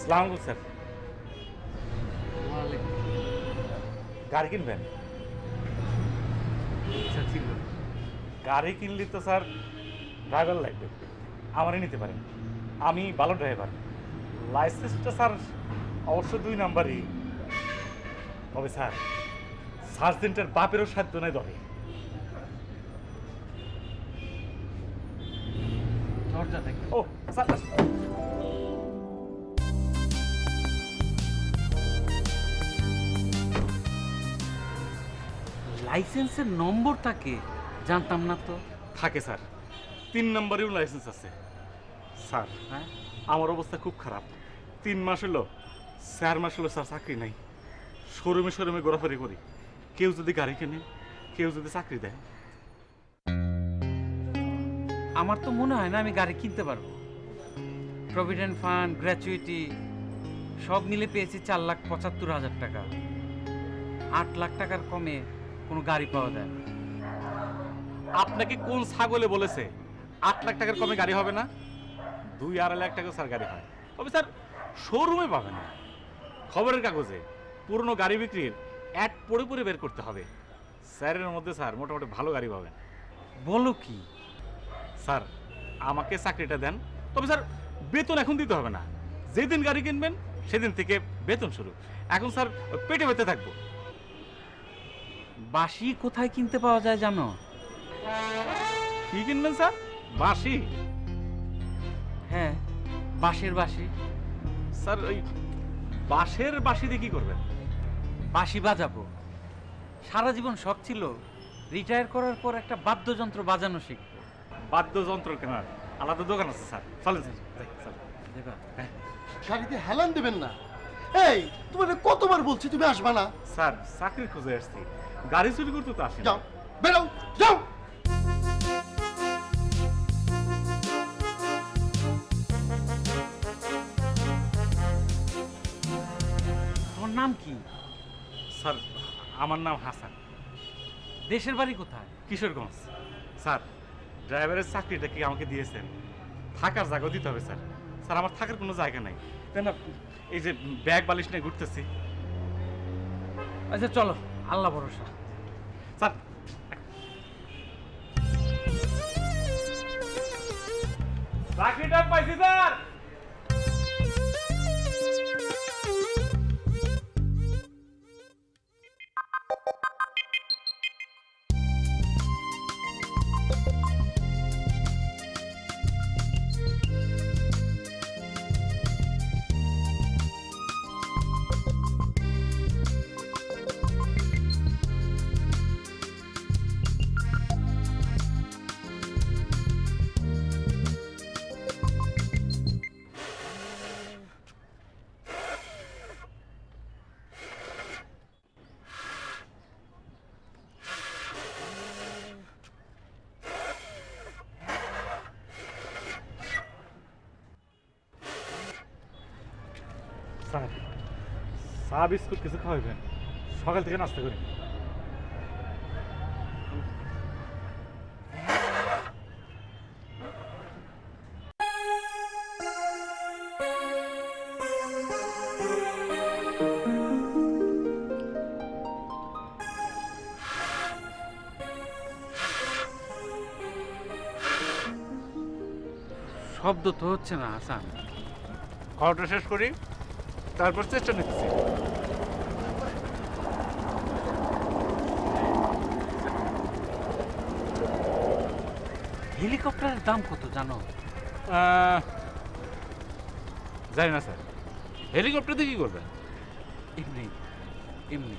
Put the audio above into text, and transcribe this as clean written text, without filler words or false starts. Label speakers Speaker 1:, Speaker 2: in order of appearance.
Speaker 1: সালাম স্যার। গাড়ি কিনবেন?
Speaker 2: ইচ্ছা ছিল।
Speaker 1: গাড়ি কিনলে তো স্যার ড্রাইভার লাগবে, আমারই নিতে পারেন। আমি ভালো ড্রাইভার। লাইসেন্সটা স্যার অবশ্য 2 নাম্বারই। তবে স্যার সার্জেন্টের বাপেরও সাধ্য নাই ধরে।
Speaker 2: দরজাটা কি?
Speaker 1: ও স্যার,
Speaker 2: লাইসেন্সের নম্বর থাকে? জানতাম না তো।
Speaker 1: থাকে স্যার, 3 নাম্বারেও লাইসেন্স আছে। স্যার
Speaker 2: হ্যাঁ,
Speaker 1: আমার অবস্থা খুব খারাপ। 3 মাস হলো, 4 মাস হলো স্যার চাকরি নাই। শোরুমে শোরুমে ঘোরাফেরি করি। কেউ যদি গাড়ি কেনে, কেউ যদি চাকরি দেয়।
Speaker 2: আমার তো মনে হয় না আমি গাড়ি কিনতে পারবো। প্রভিডেন্ট ফান্ড, গ্র্যাচুইটি সব মিলে পেয়েছি 4,75,000 টাকা। 8 লাখ টাকার কমে কোনো গাড়ি পাওয়া যায় না।
Speaker 1: আপনাকে কোন ছাগলে বলেছে 8 লাখ টাকার কমে গাড়ি হবে না? 2-2.5 লাখ টাকা স্যার গাড়ি হয়। তবে স্যার শোরুমে পাবেন না, খবরের কাগজে পুরনো গাড়ি বিক্রির অ্যাড পড়ে পড়ে বের করতে হবে। স্যারের মধ্যে স্যার মোটামুটি ভালো গাড়ি পাবেন।
Speaker 2: বলো কি?
Speaker 1: স্যার আমাকে চাকরিটা দেন। তবে স্যার বেতন এখন দিতে হবে না, যেদিন গাড়ি কিনবেন সেদিন থেকে বেতন শুরু। এখন স্যার পেটে পেতে থাকবো।
Speaker 2: বাঁশি কোথায় কিনতে পাওয়া যায় জানো?
Speaker 1: কি কিনবেন স্যার? বাঁশি?
Speaker 2: হ্যাঁ, বাঁশের বাঁশি।
Speaker 1: স্যার ওই বাঁশের বাঁশি দিয়ে কি করবেন?
Speaker 2: বাঁশি বাজাবো। সারা জীবন শখ ছিল রিটায়ার করার পর একটা বাদ্যযন্ত্র বাজানো শিখবো।
Speaker 1: বাদ্যযন্ত্র কেনার আলাদা দোকান আছে স্যার, চলেন স্যার, যাই, চলেন।
Speaker 2: দেবা?
Speaker 1: হ্যাঁ
Speaker 3: গাড়িতে হেলান দেবেন না। এই তোমার কতবার বলছি তুমি আসবা না?
Speaker 1: স্যার চাকরি খুঁজে আসছি, গাড়ি চুরি করতে তো আসি না।
Speaker 3: যাও, বেরো, যাও।
Speaker 2: তোমার নাম কি?
Speaker 1: স্যার আমার নাম হাসান,
Speaker 2: দেশের বাড়ি কোথায়?
Speaker 1: কিশোরগঞ্জ। স্যার ড্রাইভারের চাকরিটা কি আমাকে দিয়েছেন? থাকার জায়গা দিতে হবে স্যার। স্যার আমার থাকার কোনো জায়গা নাই, তাই না? এই যে ব্যাগ বালিশ নিয়ে ঘুরতেছি।
Speaker 2: আচ্ছা চলো, আল্লাহ ভরসা।
Speaker 1: স্যার চাকরিটা পাইছি স্যার। স্যার চা বিস্কুট কিছু খাওয়াবেন? সকাল থেকে নাস্তা করি।
Speaker 2: শব্দ তো হচ্ছে না হাসান।
Speaker 1: খাওয়াটা শেষ করি, তারপর চেষ্টা নিচ্ছি।
Speaker 2: হেলিকপ্টারের দাম কত জানো?
Speaker 1: জানি না স্যার, হেলিকপ্টার দিয়ে কি করবেন?
Speaker 2: এমনি এমনি।